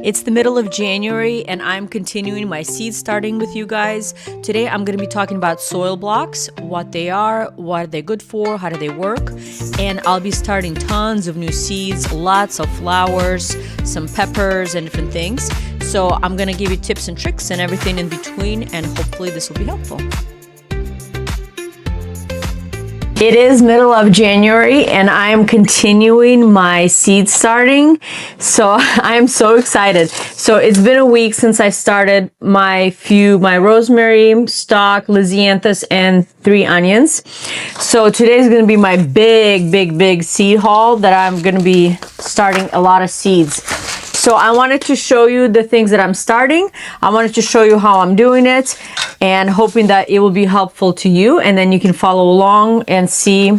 It's the middle of January and I'm continuing my seed starting with you guys. Today I'm going to be talking about soil blocks, what they are, what are they good for, how do they work, and I'll be starting tons of new seeds, lots of flowers, some peppers and different things. So I'm going to give you tips and tricks and everything in between, and hopefully this will be helpful. It is middle of January and I'm continuing my seed starting. So I'm so excited. So it's been a week since I started my rosemary, stock, Lisianthus, and 3 onions. So today is going to be my big seed haul that I'm going to be starting a lot of seeds. So I wanted to show you the things that I'm starting. I wanted to show you how I'm doing it and hoping that it will be helpful to you. And then you can follow along and see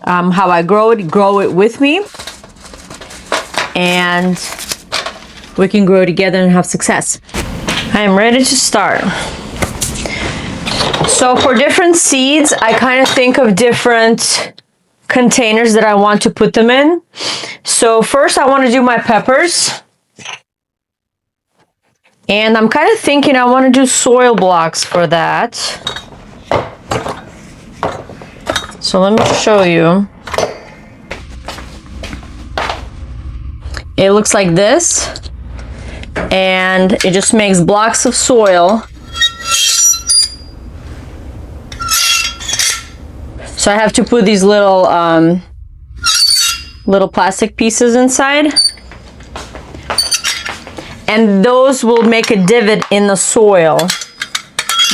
how I grow it with me. And we can grow together and have success. I am ready to start. So for different seeds, I kind of think of different containers that I want to put them in. So first I want to do my peppers. And I'm kind of thinking I want to do soil blocks for that. So let me show you. It looks like this. And it just makes blocks of soil. So I have to put these little plastic pieces inside. And those will make a divot in the soil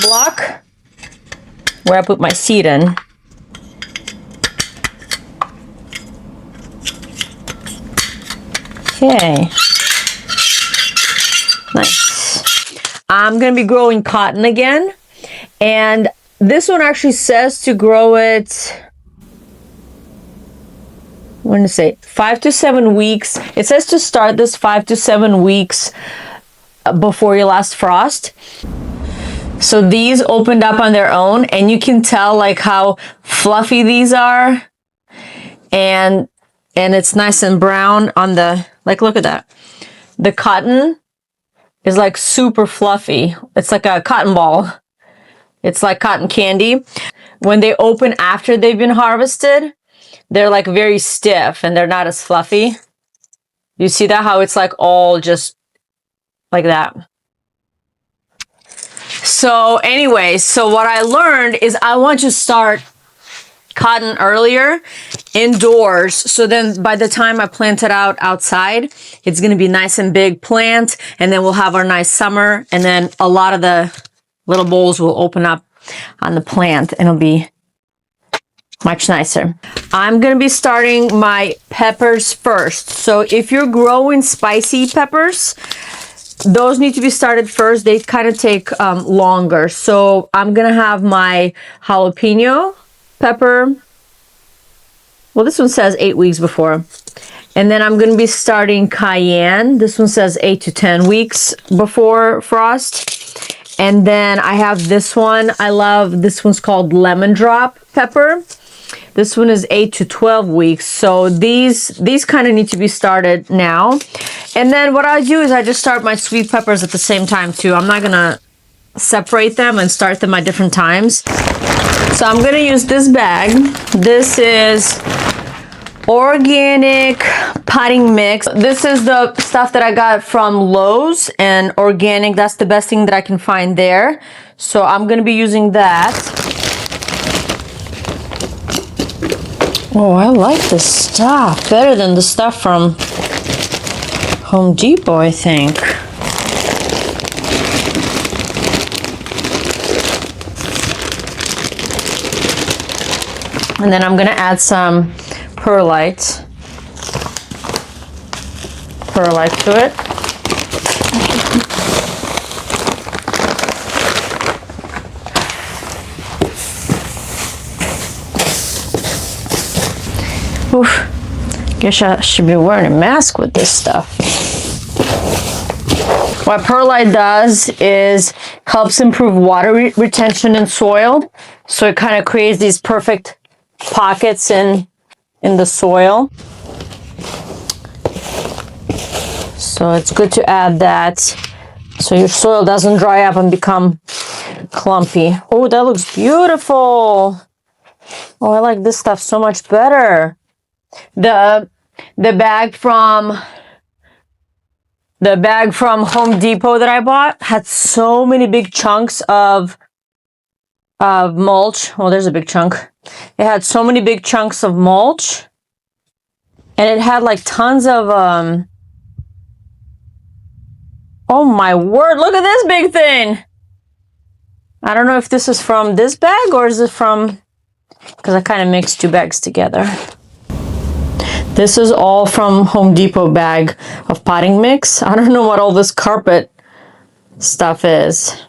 block where I put my seed in. Okay. Nice. I'm going to be growing cotton again. And this one actually says to grow it, I'm going to say 5 to 7 weeks. It says to start this 5 to 7 weeks before your last frost. So these opened up on their own, and you can tell like how fluffy these are. And it's nice and brown on the, like, look at that. The cotton is like super fluffy. It's like a cotton ball. It's like cotton candy. When they open after they've been harvested, they're like very stiff and they're not as fluffy. You see that? How it's like all just like that. So anyway, so what I learned is I want to start cotton earlier indoors. So then by the time I plant it out outside, it's going to be nice and big plant. And then we'll have our nice summer. And then a lot of the little bowls will open up on the plant and it'll be much nicer. I'm going to be starting my peppers first. So if you're growing spicy peppers, those need to be started first. They kind of take longer. So I'm going to have my jalapeno pepper. Well, this one says 8 weeks before. And then I'm going to be starting cayenne. This one says 8 to 10 weeks before frost. And then I have this one. I love this one's called lemon drop pepper. This one is 8 to 12 weeks. So these kind of need to be started now. And then what I do is I just start my sweet peppers at the same time too. I'm not going to separate them and start them at different times. So I'm going to use this bag. This is organic potting mix. This is the stuff that I got from Lowe's, and organic, that's the best thing that I can find there. So I'm going to be using that. Oh, I like this stuff better than the stuff from Home Depot, I think. And then I'm going to add some perlite to it. Oof. Guess I should be wearing a mask with this stuff. What perlite does is helps improve water retention in soil. So it kind of creates these perfect pockets in the soil. So it's good to add that so your soil doesn't dry up and become clumpy. Oh, that looks beautiful. Oh, I like this stuff so much better. The bag from Home Depot that I bought had so many big chunks of mulch. Oh, there's a big chunk. It had so many big chunks of mulch, and it had like tons of oh my word, look at this big thing. I don't know if this is from this bag or is it from, because I kind of mixed two bags together. This is all from Home Depot bag of potting mix. I don't know what all this carpet stuff is,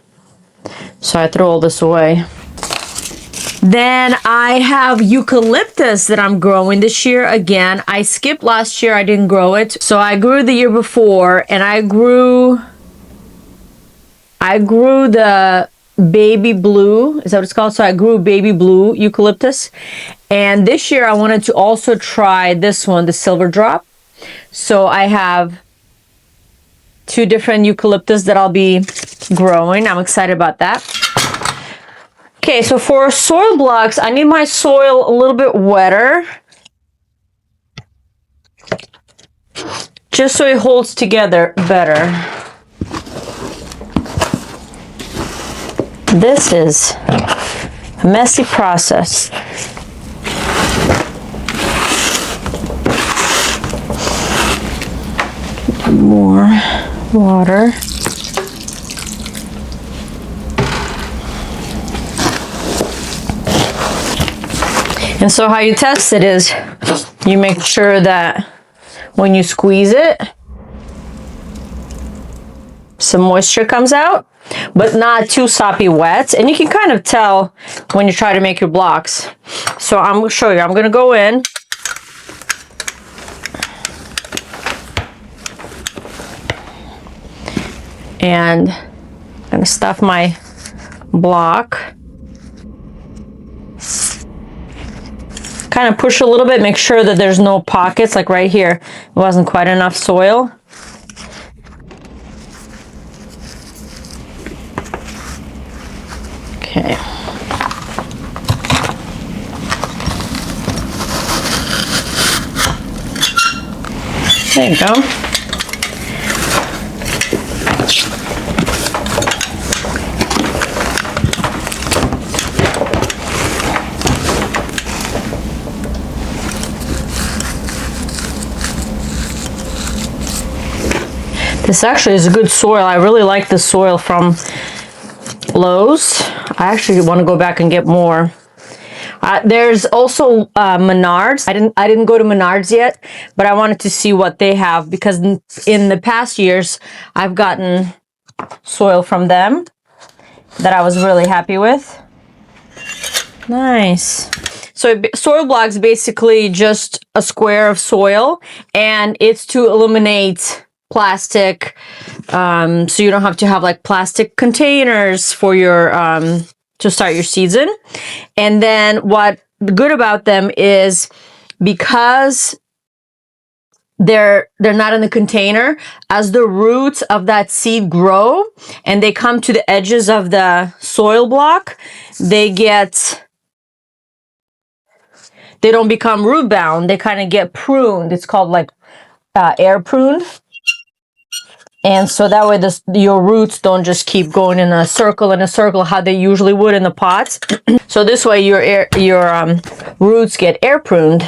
so I threw all this away. Then I have eucalyptus that I'm growing this year again. I skipped last year, I didn't grow it. So I grew the year before, and I grew the baby blue, is that what it's called? So I grew baby blue eucalyptus. And this year I wanted to also try this one, the silver drop. So I have two different eucalyptus that I'll be growing. I'm excited about that. Okay, so for soil blocks, I need my soil a little bit wetter, just so it holds together better. This is a messy process. More water. And so how you test it is you make sure that when you squeeze it, some moisture comes out, but not too soppy wet. And you can kind of tell when you try to make your blocks. So I'm going to show you. I'm going to go in. And I'm going to stuff my block. Kind of push a little bit, make sure that there's no pockets, like right here. It wasn't quite enough soil. Okay. There you go. This actually is a good soil. I really like the soil from Lowe's. I actually want to go back and get more. There's also Menards. I didn't go to Menards yet, but I wanted to see what they have, because in the past years I've gotten soil from them that I was really happy with. Nice. So soil blocks basically just a square of soil, and it's to eliminate plastic, so you don't have to have like plastic containers for your to start your seeds in. And then what good about them is, because they're not in the container, as the roots of that seed grow and they come to the edges of the soil block, they don't become root bound. They kind of get pruned. It's called like air pruned. And so that way your roots don't just keep going in a circle how they usually would in the pots. So this way your roots get air pruned.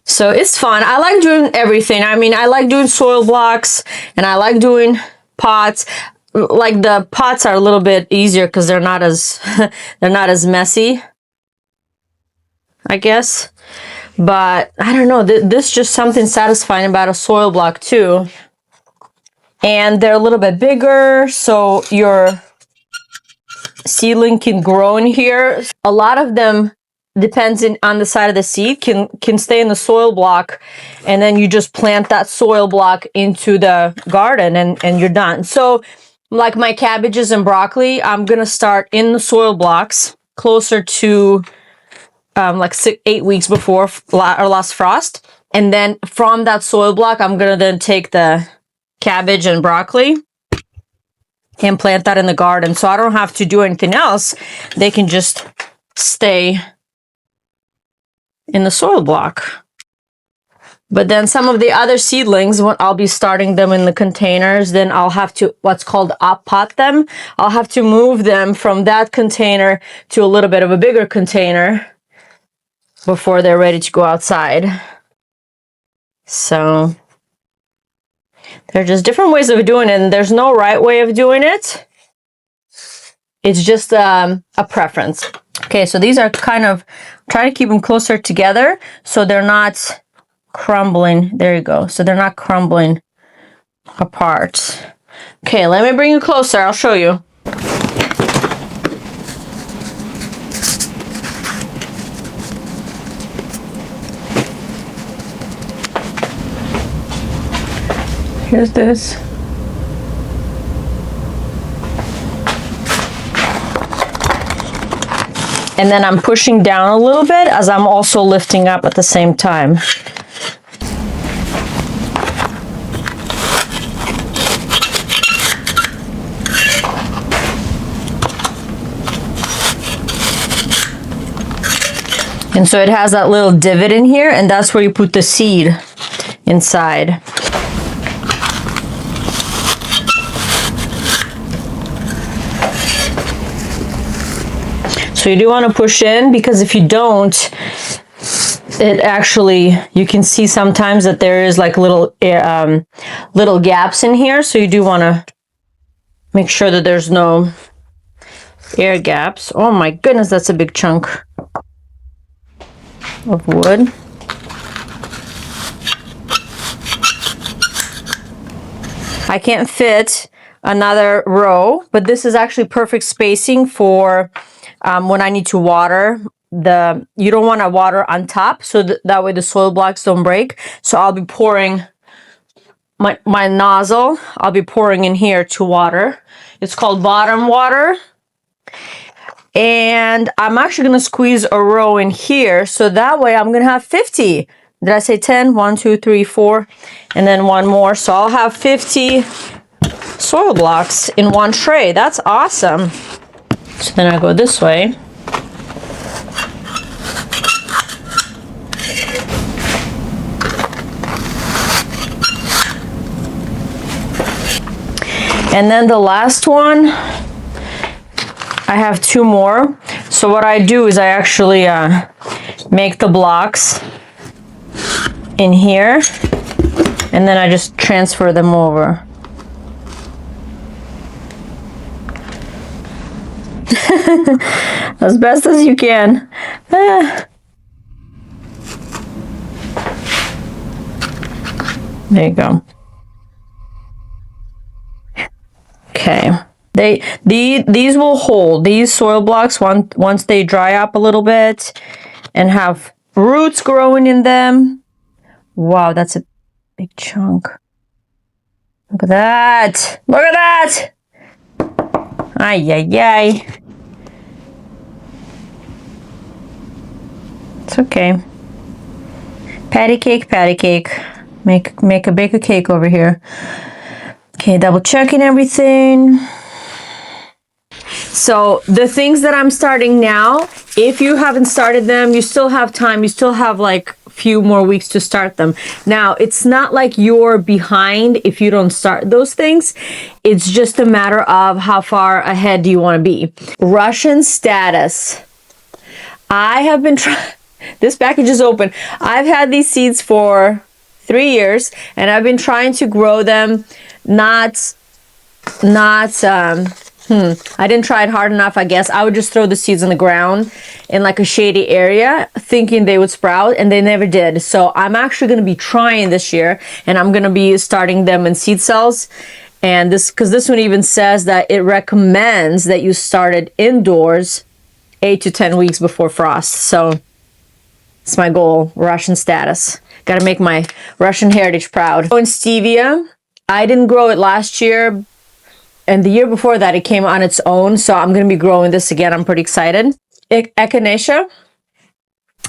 So it's fun. I like doing everything. I mean, I like doing soil blocks and I like doing pots. Like the pots are a little bit easier because they're not as messy, I guess. But I don't know, this just something satisfying about a soil block too. And they're a little bit bigger, so your seedling can grow in here. A lot of them, depends on the side of the seed, can stay in the soil block, and then you just plant that soil block into the garden and you're done. So like my cabbages and broccoli, I'm gonna start in the soil blocks closer to like 8 weeks before our last frost. And then from that soil block, I'm gonna then take the cabbage and broccoli and plant that in the garden. So I don't have to do anything else. They can just stay in the soil block. But then some of the other seedlings, I'll be starting them in the containers. Then I'll have to, what's called up pot them. I'll have to move them from that container to a little bit of a bigger container before they're ready to go outside. So there are just different ways of doing it, and there's no right way of doing it. It's just a preference. Okay, so these are kind of, try to keep them closer together so they're not crumbling. There you go. So they're not crumbling apart. Okay, let me bring you closer. I'll show you. Here's this. And then I'm pushing down a little bit as I'm also lifting up at the same time. And so it has that little divot in here, and that's where you put the seed inside. So you do want to push in, because if you don't, it actually, you can see sometimes that there is like little gaps in here. So you do want to make sure that there's no air gaps. Oh my goodness, that's a big chunk of wood. I can't fit another row, but this is actually perfect spacing for when I need to water. You don't want to water on top, so that way the soil blocks don't break. So I'll be pouring my nozzle, I'll be pouring in here to water. It's called bottom water. And I'm actually going to squeeze a row in here, so that way I'm going to have 50. Did I say 10? 1, 2, 3, 4, and then one more. So I'll have 50 soil blocks in one tray. That's awesome. So then I go this way. And then the last one, I have 2 more. So what I do is I actually make the blocks in here, and then I just transfer them over. As best as you can. There you go. Okay. These will hold, these soil blocks, once they dry up a little bit and have roots growing in them. Wow, that's a big chunk. Look at that. Look at that. Ay, ay, ay. It's okay. Patty cake, patty cake. Bake a cake over here. Okay, double checking everything. So the things that I'm starting now, if you haven't started them, you still have time. You still have like a few more weeks to start them. Now, it's not like you're behind if you don't start those things. It's just a matter of how far ahead do you want to be. Russian status. I have been trying, this package is open. I've had these seeds for 3 years, and I've been trying to grow them. I didn't try it hard enough, I guess. I would just throw the seeds in the ground in like a shady area, thinking they would sprout, and they never did. So I'm actually going to be trying this year, and I'm going to be starting them in seed cells. And because this one even says that it recommends that you start it indoors 8 to 10 weeks before frost. So it's my goal, Russian status. Got to make my Russian heritage proud. In stevia, I didn't grow it last year, and the year before that it came on its own, so I'm going to be growing this again. I'm pretty excited. Echinacea.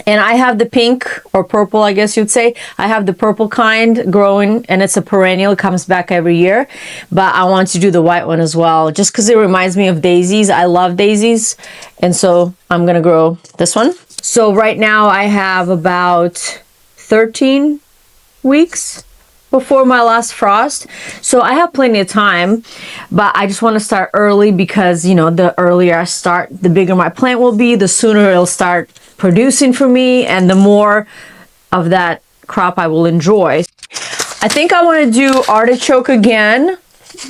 And I have the pink or purple, I guess you'd say. I have the purple kind growing, and it's a perennial. It comes back every year. But I want to do the white one as well, just because it reminds me of daisies. I love daisies. And so I'm going to grow this one. So right now I have about 13 weeks before my last frost, so I have plenty of time, but I just want to start early because, you know, the earlier I start, the bigger my plant will be, the sooner it'll start producing for me, and the more of that crop I will enjoy. I think I want to do artichoke again,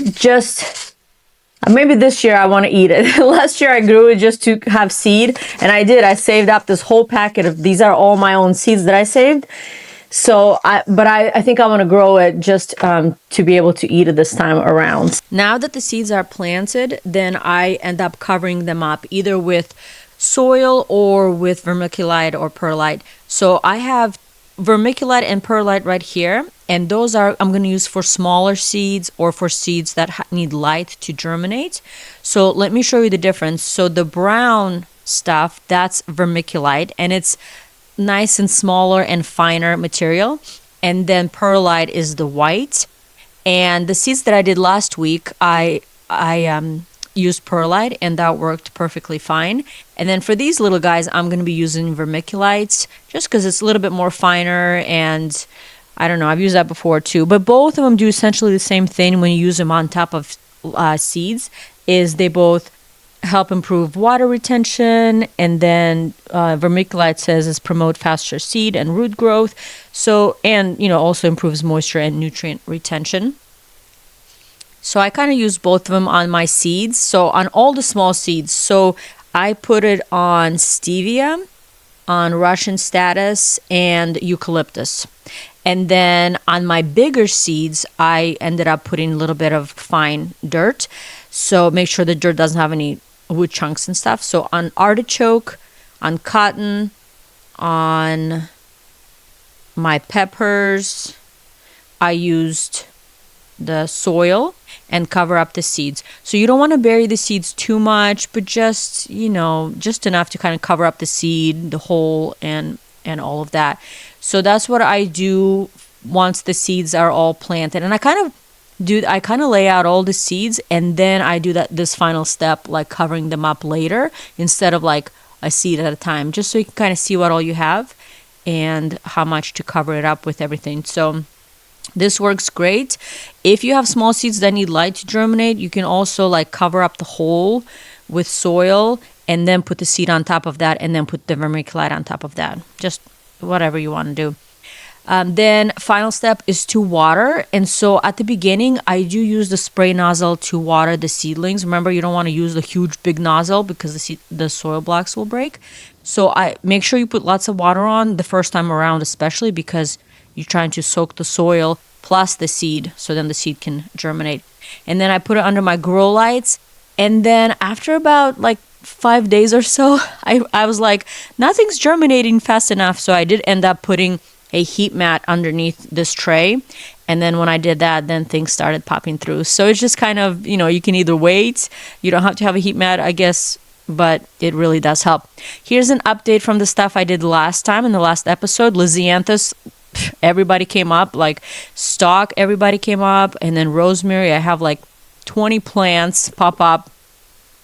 just maybe this year I want to eat it. Last year I grew it just to have seed, and I did. I saved up this whole packet of, these are all my own seeds that I saved. So, I think I want to grow it just to be able to eat it this time around. Now that the seeds are planted, then I end up covering them up either with soil or with vermiculite or perlite. So I have vermiculite and perlite right here, and those are I'm going to use for smaller seeds or for seeds that need light to germinate. So let me show you the difference. So the brown stuff, that's vermiculite, and it's nice and smaller and finer material, and then perlite is the white. And the seeds that I did last week, I used perlite, and that worked perfectly fine. And then for these little guys, I'm going to be using vermiculites just because it's a little bit more finer, and I don't know, I've used that before too. But both of them do essentially the same thing when you use them on top of seeds, is they both help improve water retention, and then vermiculite says is promote faster seed and root growth. So, and you know, also improves moisture and nutrient retention. So I kind of use both of them on my seeds. So on all the small seeds, so I put it on stevia, on Russian statice, and eucalyptus. And then on my bigger seeds, I ended up putting a little bit of fine dirt. So make sure the dirt doesn't have any wood chunks and stuff. So on artichoke, on cotton, on my peppers, I used the soil and cover up the seeds. So you don't want to bury the seeds too much, but just, you know, just enough to kind of cover up the seed, the hole, and all of that. So that's what I do once the seeds are all planted. And I kind of lay out all the seeds, and then I do this final step, like covering them up later instead of like a seed at a time, just so you can kind of see what all you have and how much to cover it up with everything. So this works great. If you have small seeds that need light to germinate, you can also like cover up the hole with soil and then put the seed on top of that, and then put the vermiculite on top of that. Just whatever you want to do. Then final step is to water. And so at the beginning, I do use the spray nozzle to water the seedlings. Remember, you don't want to use the huge big nozzle because the soil blocks will break. So I make sure you put lots of water on the first time around, especially because you're trying to soak the soil plus the seed, so then the seed can germinate. And then I put it under my grow lights. And then after about like 5 days or so, I was like, nothing's germinating fast enough. So I did end up putting a heat mat underneath this tray. And then when I did that, then things started popping through. So it's just kind of, you know, you can either wait. You don't have to have a heat mat, I guess, but it really does help. Here's an update from the stuff I did last time in the last episode. Lisianthus, everybody came up, like stock, everybody came up. And then rosemary, I have like 20 plants pop up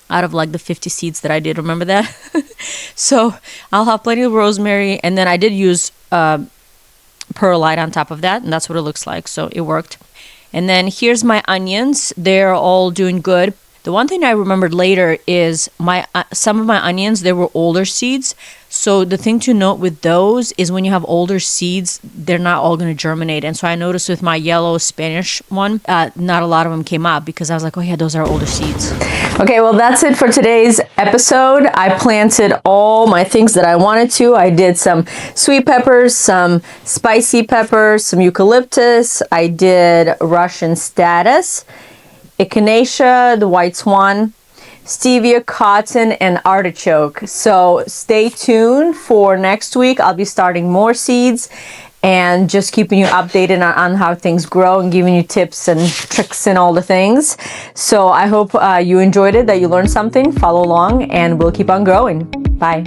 out of like the 50 seeds that I did. Remember that? So I'll have plenty of rosemary. And then I did use perlite on top of that, and that's what it looks like. So it worked. And then here's my onions. They're all doing good. The one thing I remembered later is some of my onions, they were older seeds. So the thing to note with those is when you have older seeds, they're not all going to germinate. And so I noticed with my yellow Spanish one, not a lot of them came up because I was like, oh yeah, those are older seeds. Okay, well, that's it for today's episode. I planted all my things that I wanted to. I did some sweet peppers, some spicy peppers, some eucalyptus. I did Russian statice, echinacea, the white swan, stevia, cotton, and artichoke. So stay tuned for next week. I'll be starting more seeds and just keeping you updated on how things grow and giving you tips and tricks and all the things. So I hope you enjoyed it, that you learned something. Follow along and we'll keep on growing. Bye.